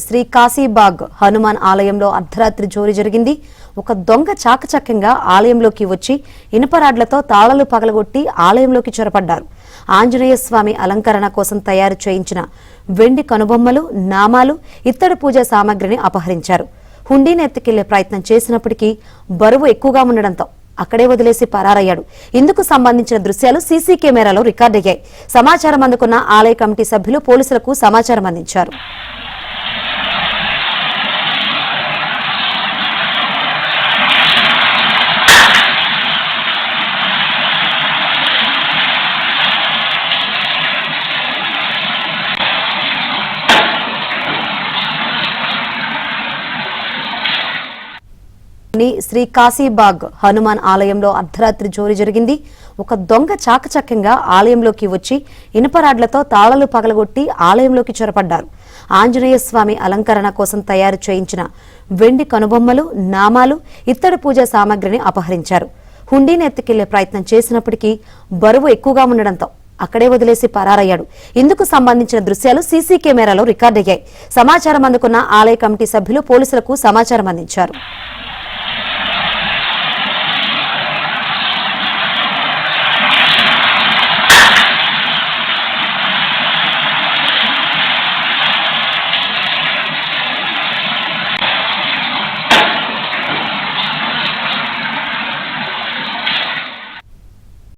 శ్రీ కాశీబాగ్ హనుమాన్ ఆలయంలో అర్ధరాత్రి చోరీ జరిగింది. ఒక దొంగ చాకచక్యంగా ఆలయంలోకి వచ్చి ఇనుపరాడ్లతో తాళాలు పగలగొట్టి ఆలయంలోకి చొరబడ్డారు. ఆంజనేయ స్వామి అలంకరణ కోసం తయారు చేయించిన వెండి కనుబొమ్మలు, నామాలు, ఇత్తడి పూజా సామాగ్రిని అపహరించారు. హుండీని ఎత్తుకెళ్లే ప్రయత్నం చేసినప్పటికీ బరువు ఎక్కువగా ఉండడంతో అక్కడే వదిలేసి పరారయ్యాడు. ఇందుకు సంబంధించిన దృశ్యాలు సీసీ కెమెరాలో రికార్డయ్యాయి. సమాచారం అందుకున్న ఆలయ కమిటీ సభ్యులు పోలీసులకు సమాచారం అందించారు. శ్రీ కాశీబాగ్ హనుమాన్ ఆలయంలో అర్ధరాత్రి చోరీ జరిగింది. ఒక దొంగ చాకచక్యంగా ఆలయంలోకి వచ్చి ఇనుపరాడ్లతో తాళాలు పగలగొట్టి ఆలయంలోకి చొరబడ్డారు. ఆంజనేయ స్వామి అలంకరణ కోసం తయారు చేయించిన వెండి కనుబొమ్మలు, నామాలు, ఇత్తడి పూజా సామాగ్రిని అపహరించారు. హుండీని ఎత్తుకెళ్లే ప్రయత్నం చేసినప్పటికీ బరువు ఎక్కువగా ఉండడంతో అక్కడే వదిలేసి పరారయ్యాడు. ఇందుకు సంబంధించిన దృశ్యాలు సీసీ కెమెరాలో రికార్డయ్యాయి. సమాచారం అందుకున్న ఆలయ కమిటీ సభ్యులు పోలీసులకు సమాచారం అందించారు.